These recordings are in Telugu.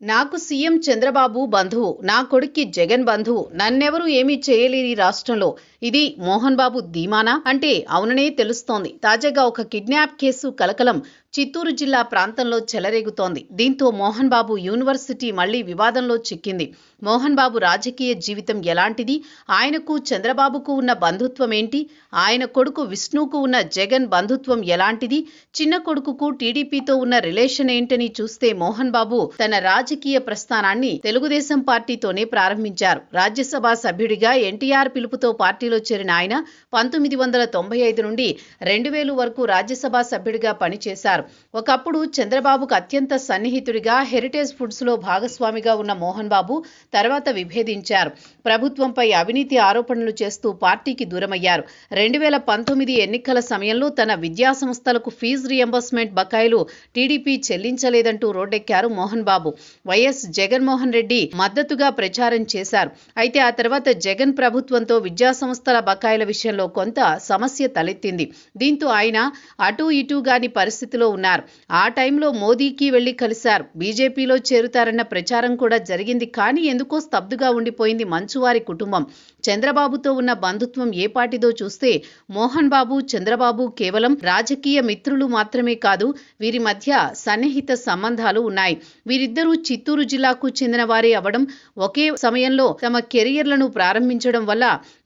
నాకు సీఎం చంద్రబాబు బంధువు, నా కొడుక్కి జగన్ బంధువు, నన్నెవరూ ఏమీ చేయలేరు ఈ రాష్ట్రంలో. ఇది మోహన్ బాబు ధీమానా అంటే అవుననే తెలుస్తోంది. తాజాగా ఒక కిడ్నాప్ కేసు కలకలం చిత్తూరు జిల్లా ప్రాంతంలో చెలరేగుతోంది. దీంతో మోహన్ బాబు యూనివర్సిటీ మళ్లీ వివాదంలో చిక్కింది. మోహన్ బాబు రాజకీయ జీవితం ఎలాంటిది, ఆయనకు చంద్రబాబుకు ఉన్న బంధుత్వం ఏంటి, ఆయన కొడుకు విష్ణుకు ఉన్న జగన్ బంధుత్వం ఎలాంటిది, చిన్న కొడుకుకు టీడీపీతో ఉన్న రిలేషన్ ఏంటని చూస్తే మోహన్ బాబు తన రాజకీయ ప్రస్థానాన్ని తెలుగుదేశం పార్టీతోనే ప్రారంభించారు. రాజ్యసభ సభ్యుడిగా ఎన్టీఆర్ పిలుపుతో పార్టీలో చేరిన ఆయన 1995 నుండి 2000 వరకు రాజ్యసభ సభ్యుడిగా పనిచేశారు. ఒకప్పుడు చంద్రబాబుకు అత్యంత సన్నిహితుడిగా హెరిటేజ్ ఫుడ్స్ లో భాగస్వామిగా ఉన్న మోహన్ బాబు తర్వాత విభేదించారు. ప్రభుత్వంపై అవినీతి ఆరోపణలు చేస్తూ పార్టీకి దూరమయ్యారు. 2019 ఎన్నికల సమయంలో తన విద్యా సంస్థలకు ఫీజు రియంబర్స్మెంట్ బకాయిలు టీడీపీ చెల్లించలేదంటూ రోడ్డెక్కారు మోహన్ బాబు. వైఎస్ జగన్మోహన్ రెడ్డి మద్దతుగా ప్రచారం చేశారు. అయితే ఆ తర్వాత జగన్ ప్రభుత్వంతో విద్యా సంస్థల బకాయిల విషయంలో కొంత సమస్య తలెత్తింది. దీంతో ఆయన అటూ ఇటూగాని పరిస్థితిలో ఉన్నారు. ఆ టైంలో మోదీకి వెళ్లి కలిశారు. బీజేపీలో చేరుతారన్న ప్రచారం కూడా జరిగింది. కానీ ఎందుకో స్తబ్దుగా ఉండిపోయింది మంచువారి కుటుంబం. చంద్రబాబుతో ఉన్న బంధుత్వం ఏ పాటిదో చూస్తే మోహన్ బాబు చంద్రబాబు కేవలం రాజకీయ మిత్రులు మాత్రమే కాదు, వీరి మధ్య సన్నిహిత సంబంధాలు ఉన్నాయి. వీరిద్దరూ చిత్తూరు జిల్లాకు చెందిన వారే అవడం, ఒకే సమయంలో తమ కెరియర్లను ప్రారంభించడం వల్ల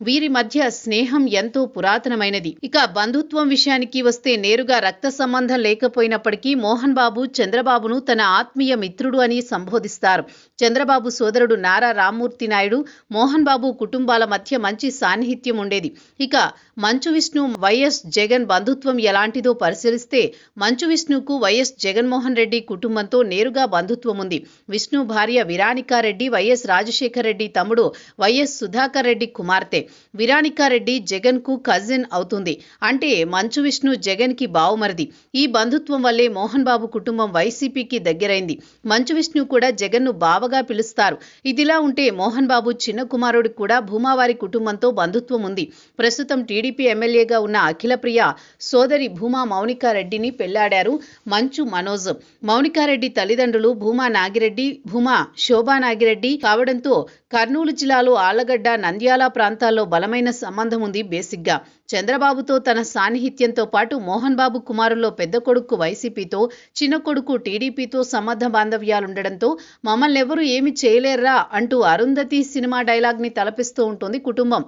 వీరి మధ్య స్నేహం ఎంతో పురాతనమైనది. ఇక బంధుత్వం విషయానికి వస్తే నేరుగా రక్త సంబంధం లేకపోయినప్పటికీ మోహన్ బాబు చంద్రబాబును తన ఆత్మీయ మిత్రుడు అని సంబోధిస్తారు. చంద్రబాబు సోదరుడు నారా రామ్మూర్తి నాయుడు, మోహన్ బాబు కుటుంబాల మధ్య మంచి సాన్నిహిత్యం ఉండేది. ఇక మంచు విష్ణు వైఎస్ జగన్ బంధుత్వం ఎలాంటిదో పరిశీలిస్తే మంచు విష్ణుకు వైఎస్ జగన్మోహన్ రెడ్డి కుటుంబంతో నేరుగా బంధుత్వం ఉంది. విష్ణు భార్య విరానికారెడ్డి వైఎస్ రాజశేఖర్ రెడ్డి తమ్ముడు వైఎస్ సుధాకర్ రెడ్డి కుమార్తె. విరానికారెడ్డి జగన్ కు కజిన్ అవుతుంది. అంటే మంచు విష్ణు జగన్ కి బావుమరిది. ఈ బంధుత్వం వల్లే మోహన్ బాబు కుటుంబం వైసీపీకి దగ్గరైంది. మంచు విష్ణు కూడా జగన్ ను బావగా పిలుస్తారు. ఇదిలా ఉంటే మోహన్ బాబు చిన్న కుమారుడికి కూడా భూమావారి కుటుంబంతో బంధుత్వం ఉంది. ప్రస్తుతం టీడీపీ ఎమ్మెల్యేగా ఉన్న అఖిలప్రియ సోదరి భూమా మౌనికారెడ్డిని పెళ్లాడారు మంచు మనోజ్. మౌనికారెడ్డి తల్లిదండ్రులు భూమా నాగిరెడ్డి, భూమా శోభా నాగిరెడ్డి కావడంతో కర్నూలు జిల్లాలో ఆళ్లగడ్డ, నంద్యాల ప్రాంతాల్లో బలమైన సంబంధం ఉంది. బేసిక్గా చంద్రబాబుతో తన సాన్నిహిత్యంతో పాటు మోహన్ బాబు కుమారుల్లో పెద్ద కొడుకు వైసీపీతో, చిన్న కొడుకు టీడీపీతో సంబంధ బాంధవ్యాలుండడంతో మమ్మల్నెవరూ ఏమి చేయలేర్రా అంటూ అరుంధతి సినిమా డైలాగ్ని తలపిస్తూ ఉంటుంది కుటుంబం.